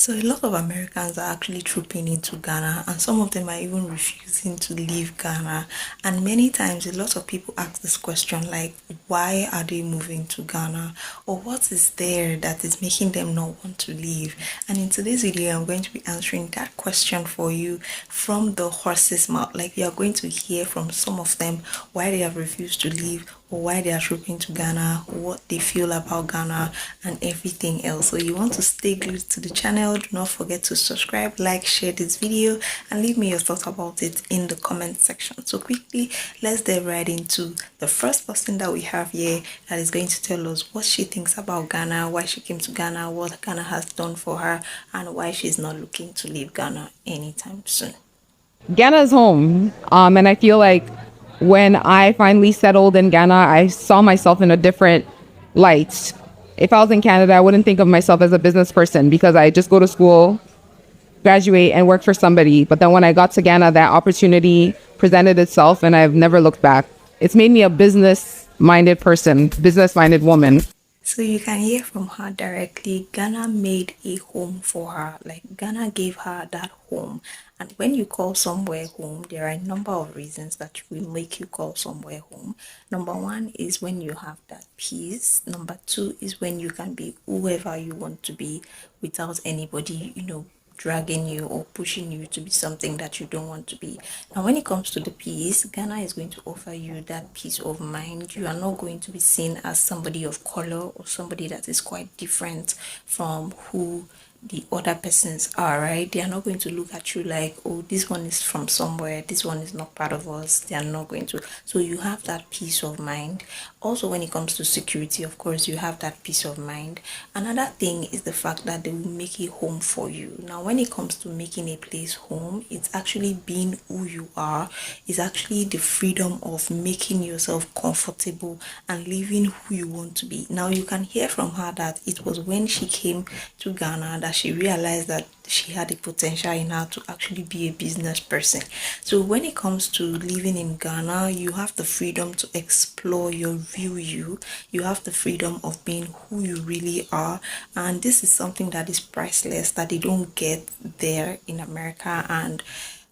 So a lot of Americans are actually trooping into Ghana, and some of them are even refusing to leave Ghana. And many times, a lot of people ask this question like, why are they moving to Ghana? Or what is there that is making them not want to leave? And in today's video, I'm going to be answering that question for you from the horse's mouth. Like, you are going to hear from some of them why they have refused to leave, or why they are trooping to Ghana, what they feel about Ghana, and everything else. So you want to stay glued to the channel. Do not forget to subscribe, like, share this video, and leave me your thoughts about it in the comment section. So quickly, let's dive right into the first person that we have here that is going to tell us what she thinks about Ghana, why she came to Ghana, what Ghana has done for her, and why she's not looking to leave Ghana anytime soon. Ghana is home. And I feel like when I finally settled in Ghana, I saw myself in a different light. If I was in Canada, I wouldn't think of myself as a business person because I just go to school, graduate, and work for somebody. But then when I got to Ghana, that opportunity presented itself and I've never looked back. It's made me a business minded person, business minded woman. So you can hear from her directly. Ghana made a home for her. Like, Ghana gave her that home. And when you call somewhere home, there are a number of reasons that will make you call somewhere home. Number one is when you have that peace. Number two is when you can be whoever you want to be without anybody, dragging you or pushing you to be something that you don't want to be. Now, when it comes to the peace, Ghana is going to offer you that peace of mind. You are not going to be seen as somebody of color or somebody that is quite different from who the other persons are, right? They are not going to look at you like, oh, this one is from somewhere, this one is not part of us. They are not going to. So you have that peace of mind. Also, when it comes to security, of course, you have that peace of mind. Another thing is the fact that they will make a home for you. Now, when it comes to making a place home, it's actually being who you are. It's actually the freedom of making yourself comfortable and living who you want to be. Now, you can hear from her that it was when she came to Ghana that she realized that she had a potential in her to actually be a business person. So when it comes to living in Ghana, you have the freedom to explore your real you. You have the freedom of being who you really are. And this is something that is priceless that they don't get there in America. And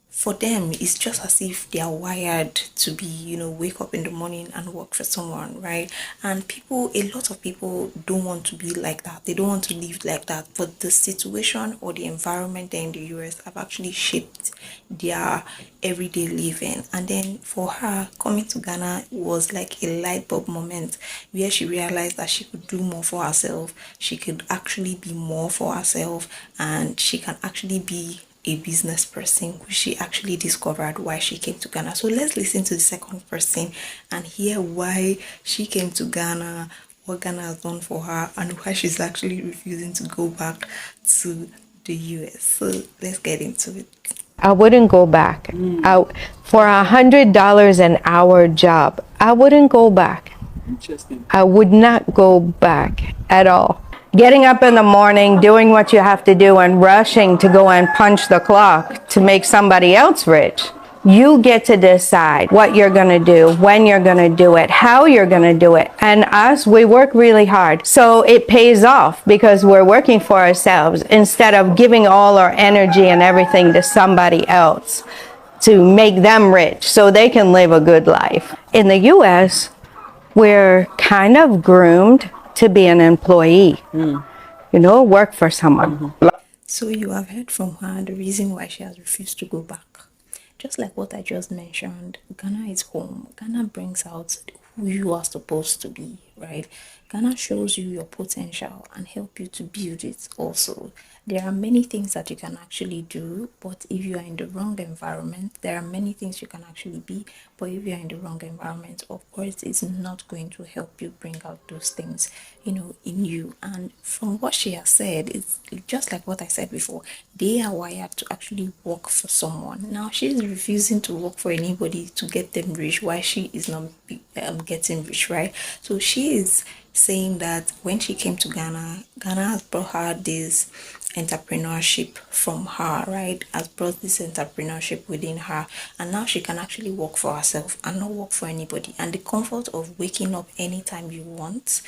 for them, it's just as if they are wired to be, wake up in the morning and work for someone, right? And a lot of people don't want to be like that. They don't want to live like that. But the situation or the environment there in the US have actually shaped their everyday living. And then for her, coming to Ghana was like a light bulb moment where she realized that she could do more for herself. She could actually be more for herself, and she can actually be a business person, which she actually discovered why she came to Ghana. So let's listen to the second person and hear why she came to Ghana, what Ghana has done for her, and why she's actually refusing to go back to the US. So let's get into it. I wouldn't go back. For $100 an hour job, I wouldn't go back. Interesting. I would not go back at all. Getting up in the morning, doing what you have to do, and rushing to go and punch the clock to make somebody else rich. You get to decide what you're going to do, when you're going to do it, how you're going to do it. And us, we work really hard. So it pays off because we're working for ourselves instead of giving all our energy and everything to somebody else to make them rich so they can live a good life. In the US, we're kind of groomed to be an employee, work for someone. So you have heard from her the reason why she has refused to go back. Just like what I just mentioned, Ghana is home. Ghana brings out who you are supposed to be, right? Ghana shows you your potential and help you to build it also. There are many things that you can actually do, but if you are in the wrong environment, there are many things you can actually be, but if you are in the wrong environment, of course, it's not going to help you bring out those things, in you. And from what she has said, it's just like what I said before. They are wired to actually work for someone. Now, she's refusing to work for anybody to get them rich, while she is not getting rich, right? So she is saying that when she came to Ghana, Ghana has brought her this entrepreneurship from her, right? Has brought this entrepreneurship within her, and now she can actually work for herself and not work for anybody. And the comfort of waking up anytime you want,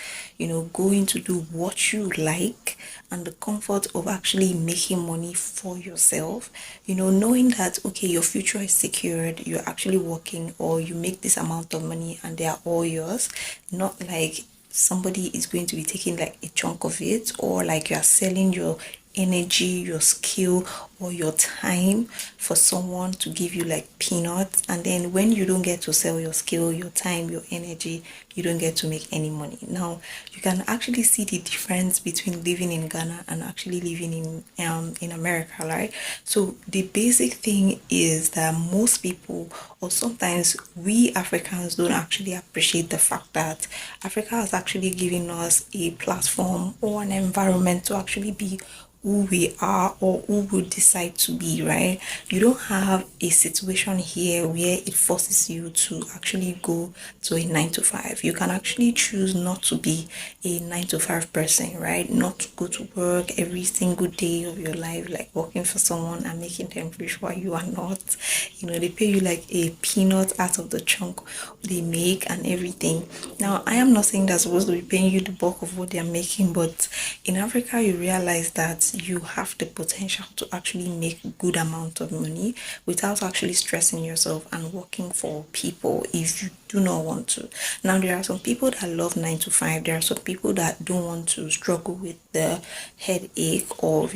going to do what you like, and the comfort of actually making money for yourself, knowing that okay, your future is secured, you're actually working, or you make this amount of money and they are all yours, not like somebody is going to be taking like a chunk of it, or like you are selling your energy, your skill, or your time for someone to give you like peanuts, and then when you don't get to sell your skill, your time, your energy, you don't get to make any money. Now you can actually see the difference between living in Ghana and actually living in America, right? So the basic thing is that most people, or sometimes we Africans, don't actually appreciate the fact that Africa has actually given us a platform or an environment to actually be who we are, or who we decide to be, right? You don't have a situation here where it forces you to actually go to a 9 to 5. You can actually choose not to be a 9 to 5 person, right? Not to go to work every single day of your life, like working for someone and making them rich while you are not. They pay you like a peanut out of the chunk they make and everything. Now, I am not saying they're supposed to be paying you the bulk of what they're making, but in Africa, you realize that you have the potential to actually make good amount of money without actually stressing yourself and working for people if you do not want to. Now, there are some people that love 9 to 5. There are some people that don't want to struggle with the headache of,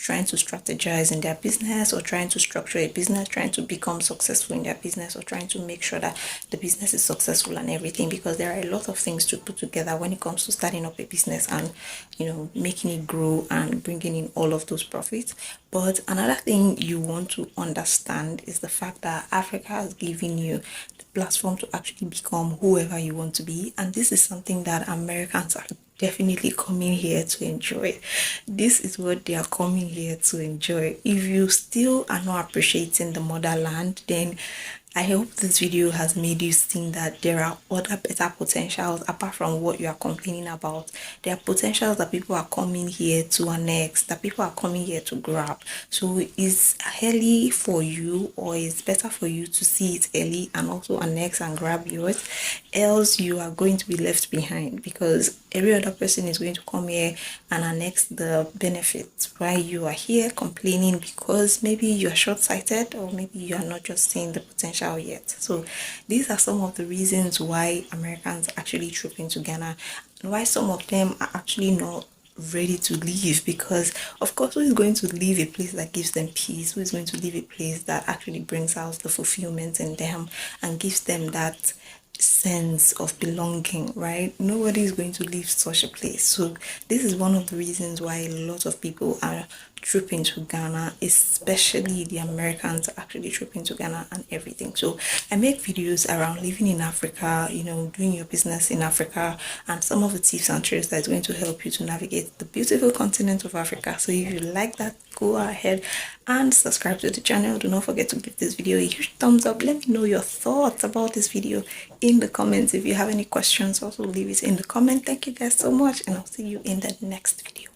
trying to strategize in their business, or trying to structure a business, trying to become successful in their business, or trying to make sure that the business is successful and everything, because there are a lot of things to put together when it comes to starting up a business and making it grow and bringing in all of those profits. But another thing you want to understand is the fact that Africa has given you the platform to actually become whoever you want to be, and this is something that Americans are definitely coming here to enjoy. This is what they are coming here to enjoy. If you still are not appreciating the motherland, then I hope this video has made you think that there are other better potentials apart from what you are complaining about. There are potentials that people are coming here to annex, that people are coming here to grab. So it's early for you, or it's better for you to see it early and also annex and grab yours, else you are going to be left behind, because every other person is going to come here and annex the benefits while you are here complaining because maybe you are short-sighted, or maybe you are not just seeing the potential yet. So these are some of the reasons why Americans actually troop into Ghana, and why some of them are actually not ready to leave, because of course, who is going to leave a place that gives them peace? Who is going to leave a place that actually brings out the fulfillment in them and gives them that sense of belonging, right? Nobody is going to leave such a place. So this is one of the reasons why a lot of people are trooping to Ghana, especially the Americans are actually trooping to Ghana and everything. So I make videos around living in Africa, doing your business in Africa, and some of the tips and tricks that's going to help you to navigate the beautiful continent of Africa. So if you like that, go ahead and subscribe to the channel. Do not forget to give this video a huge thumbs up. Let me know your thoughts about this video in the comments. If you have any questions, also leave it in the comment. Thank you guys so much, and I'll see you in the next video.